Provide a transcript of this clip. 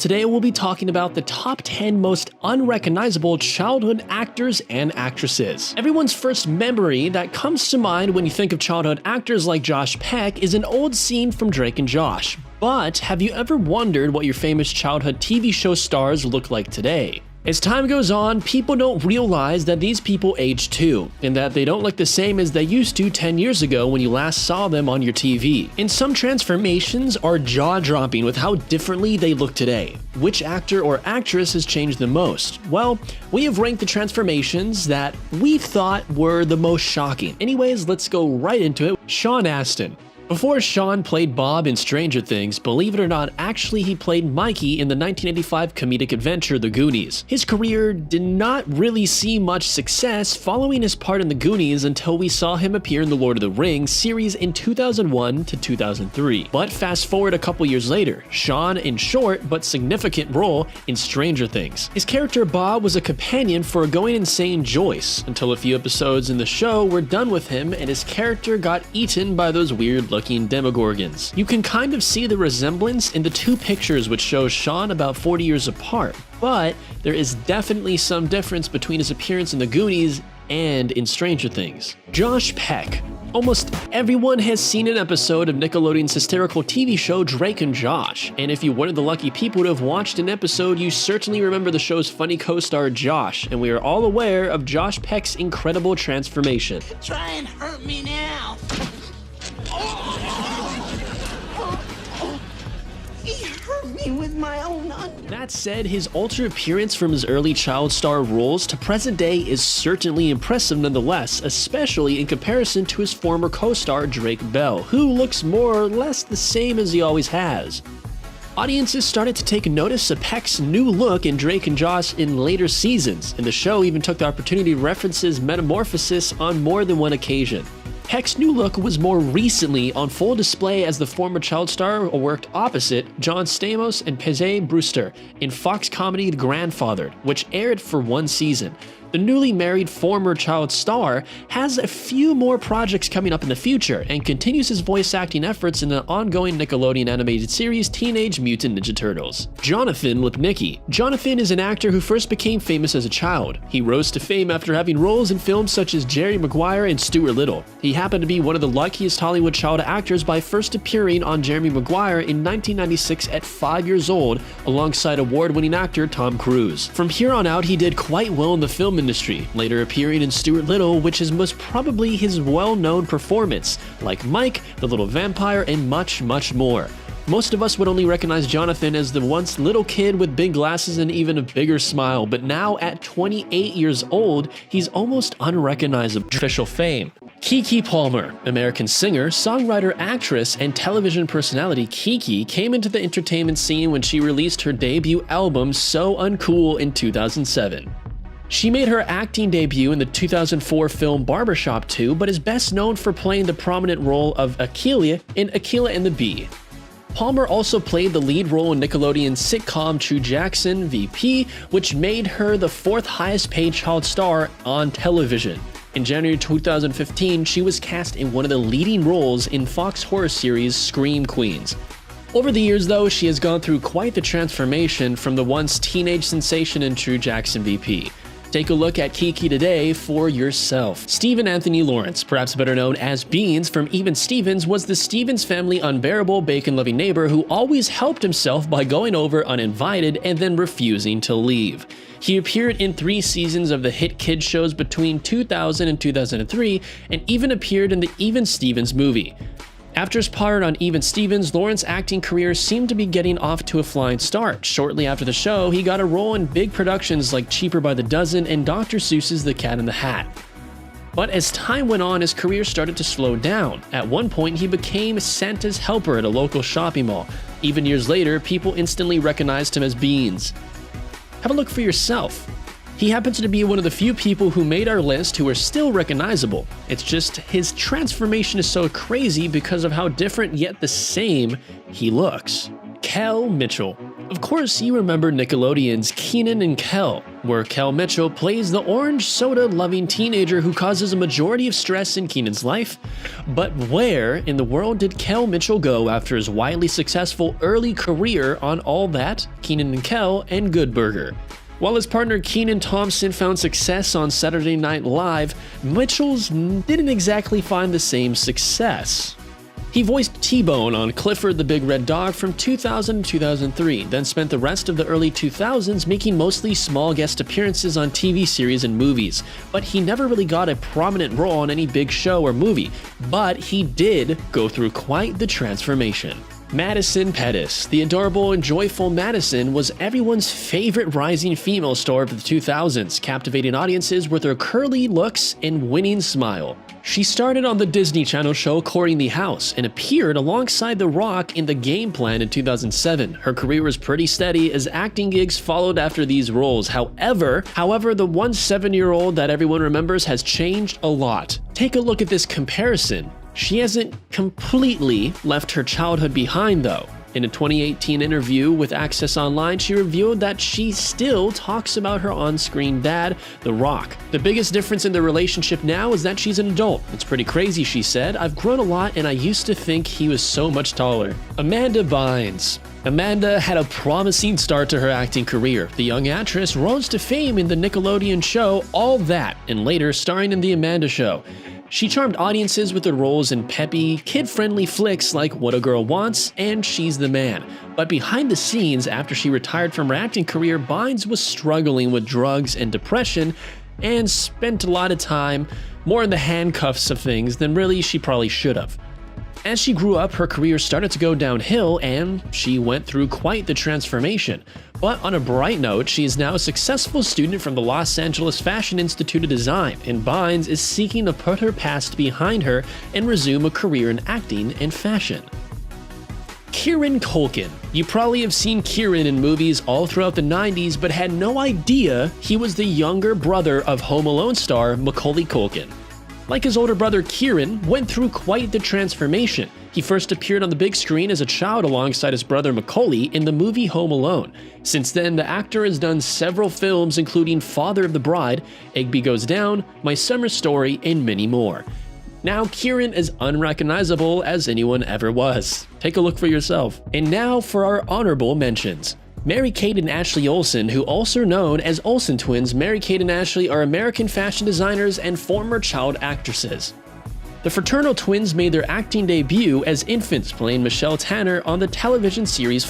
Today we'll be talking about the top 10 most unrecognizable childhood actors and actresses. Everyone's first memory that comes to mind when you think of childhood actors like Josh Peck is an old scene from Drake and Josh. But have you ever wondered what your famous childhood TV show stars look like today? As time goes on, people don't realize that these people age too, and that they don't look the same as they used to 10 years ago when you last saw them on your TV. And some transformations are jaw-dropping with how differently they look today. Which actor or actress has changed the most? Well, we have ranked the transformations that we thought were the most shocking. Anyways, let's go right into it. Sean Astin. Before Sean played Bob in Stranger Things, believe it or not, actually he played Mikey in the 1985 comedic adventure The Goonies. His career did not really see much success following his part in The Goonies until we saw him appear in the Lord of the Rings series in 2001 to 2003. But fast forward a couple years later, Sean in short but significant role in Stranger Things. His character Bob was a companion for a going insane Joyce, until a few episodes in the show were done with him and his character got eaten by those weird looking demogorgons. You can kind of see the resemblance in the two pictures which show Sean about 40 years apart, but there is definitely some difference between his appearance in The Goonies and in Stranger Things. Josh Peck. Almost everyone has seen an episode of Nickelodeon's hysterical TV show Drake and Josh, and if you're one of the lucky people to have watched an episode, you certainly remember the show's funny co-star Josh, and we are all aware of Josh Peck's incredible transformation. Try and hurt me now. He hurt me with my own underwear. That said, his altered appearance from his early child star roles to present day is certainly impressive nonetheless, especially in comparison to his former co-star Drake Bell, who looks more or less the same as he always has. Audiences started to take notice of Peck's new look in Drake and Josh in later seasons, and the show even took the opportunity to reference his metamorphosis on more than one occasion. Peck's new look was more recently on full display as the former child star worked opposite John Stamos and Paige Brewster in Fox comedy The Grandfathered, which aired for one season. The newly married former child star has a few more projects coming up in the future and continues his voice acting efforts in the ongoing Nickelodeon animated series Teenage Mutant Ninja Turtles. Jonathan Lipnicki. Jonathan is an actor who first became famous as a child. He rose to fame after having roles in films such as Jerry Maguire and Stuart Little. He happened to be one of the luckiest Hollywood child actors by first appearing on Jerry Maguire in 1996 at 5 years old alongside award-winning actor Tom Cruise. From here on out, he did quite well in the film industry, later appearing in Stuart Little, which is most probably his well-known performance, like Mike, the Little Vampire, and much, much more. Most of us would only recognize Jonathan as the once little kid with big glasses and even a bigger smile, but now at 28 years old, he's almost unrecognizable. Official fame. Keke Palmer, American singer, songwriter, actress, and television personality Keke came into the entertainment scene when she released her debut album So Uncool in 2007. She made her acting debut in the 2004 film Barbershop 2, but is best known for playing the prominent role of Akeelah in Akeelah and the Bee. Palmer also played the lead role in Nickelodeon's sitcom True Jackson VP, which made her the fourth highest paid child star on television. In January 2015, she was cast in one of the leading roles in Fox horror series Scream Queens. Over the years though, she has gone through quite the transformation from the once teenage sensation in True Jackson VP. Take a look at Keke today for yourself. Stephen Anthony Lawrence, perhaps better known as Beans from Even Stevens, was the Stevens family unbearable bacon-loving neighbor who always helped himself by going over uninvited and then refusing to leave. He appeared in 3 seasons of the hit kids shows between 2000 and 2003 and even appeared in the Even Stevens movie. After his part on Even Stevens, Lawrence's acting career seemed to be getting off to a flying start. Shortly after the show, he got a role in big productions like Cheaper by the Dozen and Dr. Seuss's The Cat in the Hat. But as time went on, his career started to slow down. At one point, he became Santa's helper at a local shopping mall. Even years later, people instantly recognized him as Beans. Have a look for yourself. He happens to be one of the few people who made our list who are still recognizable. It's just his transformation is so crazy because of how different yet the same he looks. Kel Mitchell. Of course, you remember Nickelodeon's Kenan and Kel, where Kel Mitchell plays the orange soda-loving teenager who causes a majority of stress in Kenan's life. But where in the world did Kel Mitchell go after his widely successful early career on All That, Kenan and Kel, and Good Burger? While his partner Kenan Thompson found success on Saturday Night Live, Mitchell's didn't exactly find the same success. He voiced T-Bone on Clifford the Big Red Dog from 2000 to 2003, then spent the rest of the early 2000s making mostly small guest appearances on TV series and movies. But he never really got a prominent role on any big show or movie, but he did go through quite the transformation. Madison Pettis, the adorable and joyful Madison, was everyone's favorite rising female star of the 2000s, captivating audiences with her curly looks and winning smile. She started on the Disney Channel show Courting the House and appeared alongside The Rock in The Game Plan in 2007. Her career was pretty steady as acting gigs followed after these roles. However, the 17-year-old that everyone remembers has changed a lot. Take a look at this comparison. She hasn't completely left her childhood behind though. In a 2018 interview with Access Online, she revealed that she still talks about her on-screen dad, The Rock. The biggest difference in their relationship now is that she's an adult. It's pretty crazy, she said. I've grown a lot and I used to think he was so much taller. Amanda Bynes. Amanda had a promising start to her acting career. The young actress rose to fame in the Nickelodeon show All That, and later starring in The Amanda Show. She charmed audiences with her roles in peppy, kid-friendly flicks like What a Girl Wants and She's the Man. But behind the scenes, after she retired from her acting career, Bynes was struggling with drugs and depression and spent a lot of time more in the handcuffs of things than really she probably should have. As she grew up, her career started to go downhill and she went through quite the transformation. But on a bright note, she is now a successful student from the Los Angeles Fashion Institute of Design, and Bynes is seeking to put her past behind her and resume a career in acting and fashion. Kieran Culkin. You probably have seen Kieran in movies all throughout the 90s, but had no idea he was the younger brother of Home Alone star Macaulay Culkin. Like his older brother, Kieran went through quite the transformation. He first appeared on the big screen as a child alongside his brother Macaulay in the movie Home Alone. Since then, the actor has done several films including Father of the Bride, Egby Goes Down, My Summer Story, and many more. Now, Kieran is unrecognizable as anyone ever was. Take a look for yourself. And now for our honorable mentions. Mary-Kate and Ashley Olsen, who also known as Olsen twins, Mary-Kate and Ashley are American fashion designers and former child actresses. The fraternal twins made their acting debut as infants playing Michelle Tanner on the television series